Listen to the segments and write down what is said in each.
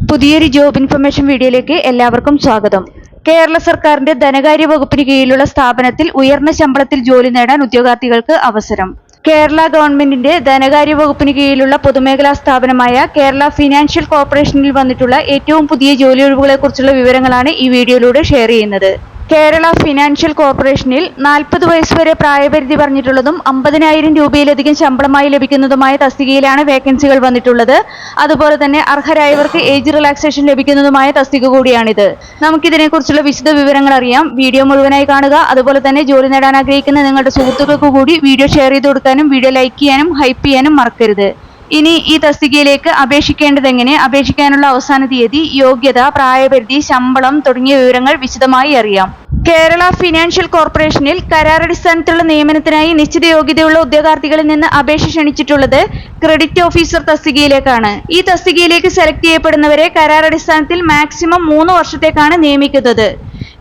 പുതിയൊരു job information വീഡിയോയിലേക്ക് എല്ലാവർക്കും സ്വാഗതം. കേരള സർക്കാരിന്റെ ധനകാര്യ വകുപ്പിന് കീഴിലുള്ള സ്ഥാപനത്തിൽ ഉയർന്ന ശമ്പളത്തിൽ ജോലി നേടാൻ ഉദ്യോഗാർത്ഥികൾക്ക് അവസരം. കേരള ഗവൺമെന്റിന്റെ ധനകാര്യ വകുപ്പിന് കീഴിലുള്ള പൊതുമേഖലാ സ്ഥാപനമായ കേരള ഫിനാൻഷ്യൽ കോർപ്പറേഷനിൽ വന്നിട്ടുള്ള ഏറ്റവും പുതിയ ജോലി ഒഴിവുകളെക്കുറിച്ചുള്ള വിവരങ്ങളാണ് ഈ വീഡിയോയിലൂടെ ഷെയർ ചെയ്യുന്നത്. കേരള ഫിനാൻഷ്യൽ കോർപ്പറേഷനിൽ 40 വയസ്സ് വരെ പ്രായപരിധി പറഞ്ഞിട്ടുള്ളതും 50,000 രൂപയിലധികം ശമ്പളമായി ലഭിക്കുന്നതുമായ തസ്തികയിലാണ് വേക്കൻസികൾ വന്നിട്ടുള്ളത്. അതുപോലെ തന്നെ അർഹരായവർക്ക് ഏജ് റിലാക്സേഷൻ ലഭിക്കുന്നതുമായ തസ്തിക കൂടിയാണിത്. നമുക്കിതിനെക്കുറിച്ചുള്ള വിശദ വിവരങ്ങൾ അറിയാം. വീഡിയോ മുഴുവനായി കാണുക. അതുപോലെ തന്നെ ജോലി നേടാൻ ആഗ്രഹിക്കുന്ന നിങ്ങളുടെ സുഹൃത്തുക്കൾക്ക് കൂടി വീഡിയോ ഷെയർ ചെയ്ത് കൊടുക്കാനും വീഡിയോ ലൈക്ക് ചെയ്യാനും ഹൈപ്പ് ചെയ്യാനും മറക്കരുത്. ഇനി ഈ തസ്തികയിലേക്ക് അപേക്ഷിക്കേണ്ടതെങ്ങനെ, അപേക്ഷിക്കാനുള്ള അവസാന തീയതി, യോഗ്യത, പ്രായപരിധി, ശമ്പളം തുടങ്ങിയ വിവരങ്ങൾ വിശദമായി അറിയാം. കേരള ഫിനാൻഷ്യൽ കോർപ്പറേഷനിൽ കരാറടിസ്ഥാനത്തിലുള്ള നിയമനത്തിനായി നിശ്ചിത യോഗ്യതയുള്ള ഉദ്യോഗാർത്ഥികളിൽ നിന്ന് അപേക്ഷ ക്ഷണിച്ചിട്ടുള്ളത് ക്രെഡിറ്റ് ഓഫീസർ തസ്തികയിലേക്കാണ്. ഈ തസ്തികയിലേക്ക് സെലക്ട് ചെയ്യപ്പെടുന്നവരെ കരാറടിസ്ഥാനത്തിൽ മാക്സിമം 3 വർഷത്തേക്കാണ് നിയമിക്കുന്നത്.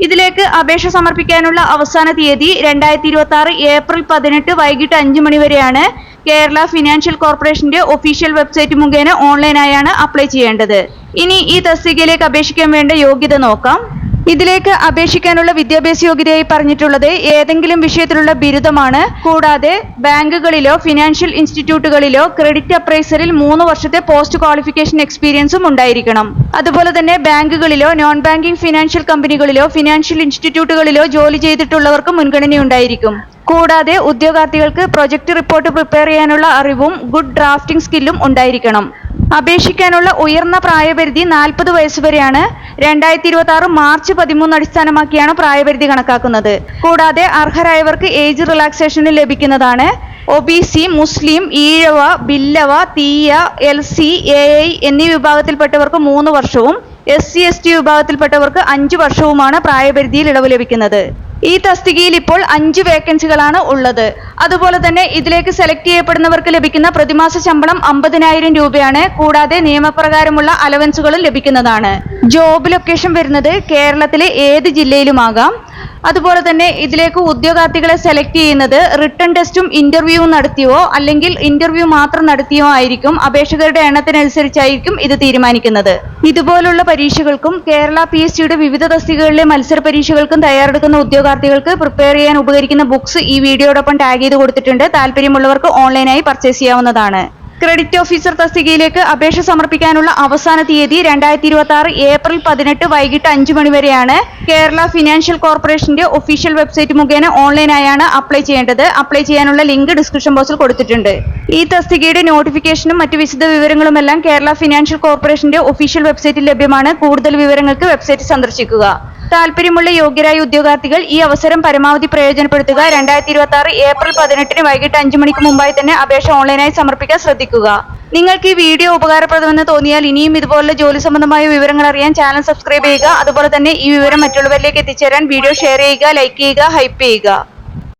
ഇതിലേക്ക് അപേക്ഷ സമർപ്പിക്കാനുള്ള അവസാന തീയതി 2026 ഏപ്രിൽ 18 വൈകിട്ട് 5 മണി വരെയാണ്. കേരള ഫിനാൻഷ്യൽ കോർപ്പറേഷന്റെ ഒഫീഷ്യൽ വെബ്സൈറ്റ് മുഖേന ഓൺലൈനായാണ് അപ്ലൈ ചെയ്യേണ്ടത്. ഇനി ഈ തസ്തികയിലേക്ക് അപേക്ഷിക്കാൻ വേണ്ട യോഗ്യത നോക്കാം. ഇതിലേക്ക് അപേക്ഷിക്കാനുള്ള വിദ്യാഭ്യാസ യോഗ്യതയായി പറഞ്ഞിട്ടുള്ളത് ഏതെങ്കിലും വിഷയത്തിലുള്ള ബിരുദമാണ്. കൂടാതെ ബാങ്കുകളിലോ ഫിനാൻഷ്യൽ ഇൻസ്റ്റിറ്റ്യൂട്ടുകളിലോ ക്രെഡിറ്റ് അപ്രൈസറിൽ 3 വർഷത്തെ പോസ്റ്റ് ക്വാളിഫിക്കേഷൻ എക്സ്പീരിയൻസും ഉണ്ടായിരിക്കണം. അതുപോലെ തന്നെ ബാങ്കുകളിലോ നോൺ ബാങ്കിംഗ് ഫിനാൻഷ്യൽ കമ്പനികളിലോ ഫിനാൻഷ്യൽ ഇൻസ്റ്റിറ്റ്യൂട്ടുകളിലോ ജോലി ചെയ്തിട്ടുള്ളവർക്ക് മുൻഗണനയുണ്ടായിരിക്കും. കൂടാതെ ഉദ്യോഗാർത്ഥികൾക്ക് പ്രൊജക്ട് റിപ്പോർട്ട് പ്രിപ്പയർ ചെയ്യാനുള്ള അറിവും ഗുഡ് ഡ്രാഫ്റ്റിംഗ് സ്കില്ലും ഉണ്ടായിരിക്കണം. അപേക്ഷിക്കാനുള്ള ഉയർന്ന പ്രായപരിധി 40 വയസ്സ് വരെയാണ്. 2026 മാർച്ച് 13 അടിസ്ഥാനമാക്കിയാണ് പ്രായപരിധി കണക്കാക്കുന്നത്. കൂടാതെ അർഹരായവർക്ക് ഏജ് റിലാക്സേഷൻ ലഭിക്കുന്നതാണ്. OBC, മുസ്ലിം, ഈഴവ, ബില്ലവ, തീയ, LC, AI എന്നീ വിഭാഗത്തിൽപ്പെട്ടവർക്ക് 3 വർഷവും SC/ST വിഭാഗത്തിൽപ്പെട്ടവർക്ക് 5 വർഷവുമാണ് പ്രായപരിധിയിൽ ഇളവ് ലഭിക്കുന്നത്. ഈ തസ്തികയിൽ ഇപ്പോൾ 5 വേക്കൻസികളാണ് ഉള്ളത്. അതുപോലെ തന്നെ ഇതിലേക്ക് സെലക്ട് ചെയ്യപ്പെടുന്നവർക്ക് ലഭിക്കുന്ന പ്രതിമാസ ശമ്പളം 50,000 രൂപയാണ്. കൂടാതെ നിയമപ്രകാരമുള്ള അലവൻസുകളും ലഭിക്കുന്നതാണ്. ജോബ് ലൊക്കേഷൻ വരുന്നത് കേരളത്തിലെ ഏത് ജില്ലയിലുമാകാം. അതുപോലെ തന്നെ ഇതിലേക്ക് ഉദ്യോഗാർത്ഥികളെ സെലക്ട് ചെയ്യുന്നത് റിട്ടൺ ടെസ്റ്റും ഇന്റർവ്യൂവും നടത്തിയോ അല്ലെങ്കിൽ ഇന്റർവ്യൂ മാത്രം നടത്തിയോ ആയിരിക്കും. അപേക്ഷകരുടെ എണ്ണത്തിനനുസരിച്ചായിരിക്കും ഇത് തീരുമാനിക്കുന്നത്. ഇതുപോലുള്ള പരീക്ഷകൾക്കും കേരള PSCയുടെ വിവിധ തസ്തികകളിലെ മത്സര പരീക്ഷകൾക്കും തയ്യാറെടുക്കുന്ന ഉദ്യോഗാർത്ഥികൾക്ക് പ്രിപ്പയർ ചെയ്യാൻ ഉപകരിക്കുന്ന ബുക്സ് ഈ വീഡിയോടൊപ്പം ടാഗ് ചെയ്ത് കൊടുത്തിട്ടുണ്ട്. താല്പര്യമുള്ളവർക്ക് ഓൺലൈനായി പർച്ചേസ് ചെയ്യാവുന്നതാണ്. ക്രെഡിറ്റ് ഓഫീസർ തസ്തികയിലേക്ക് അപേക്ഷ സമർപ്പിക്കാനുള്ള അവസാന തീയതി 2026 ഏപ്രിൽ 18 വൈകിട്ട് 5 മണി വരെയാണ്. കേരള ഫിനാൻഷ്യൽ കോർപ്പറേഷന്റെ ഒഫീഷ്യൽ വെബ്സൈറ്റ് മുഖേന ഓൺലൈനായാണ് അപ്ലൈ ചെയ്യേണ്ടത്. അപ്ലൈ ചെയ്യാനുള്ള ലിങ്ക് ഡിസ്ക്രിപ്ഷൻ ബോക്സിൽ കൊടുത്തിട്ടുണ്ട്. ഈ തസ്തികയുടെ നോട്ടിഫിക്കേഷനും മറ്റു വിശദ വിവരങ്ങളുമെല്ലാം കേരള ഫിനാൻഷ്യൽ കോർപ്പറേഷന്റെ ഒഫീഷ്യൽ വെബ്സൈറ്റിൽ ലഭ്യമാണ്. കൂടുതൽ വിവരങ്ങൾക്ക് വെബ്സൈറ്റ് സന്ദർശിക്കുക. താല്പര്യമുള്ള യോഗ്യരായ ഉദ്യോഗാർത്ഥികൾ ഈ അവസരം പരമാവധി പ്രയോജനപ്പെടുത്തുക. 2026 ഏപ്രിൽ 18 വൈകിട്ട് 5 മണിക്ക് മുമ്പായി തന്നെ അപേക്ഷ ഓൺലൈനായി സമർപ്പിക്കാൻ ശ്രദ്ധിക്കുക. നിങ്ങൾക്ക് ഈ വീഡിയോ ഉപകാരപ്രദമെന്ന് തോന്നിയാൽ ഇനിയും ഇതുപോലുള്ള ജോലി സംബന്ധമായ വിവരങ്ങൾ അറിയാൻ ചാനൽ സബ്സ്ക്രൈബ് ചെയ്യുക. അതുപോലെ തന്നെ ഈ വിവരം മറ്റുള്ളവരിലേക്ക് എത്തിച്ചേരാൻ വീഡിയോ ഷെയർ ചെയ്യുക, ലൈക്ക് ചെയ്യുക, ഹൈപ്പ് ചെയ്യുക.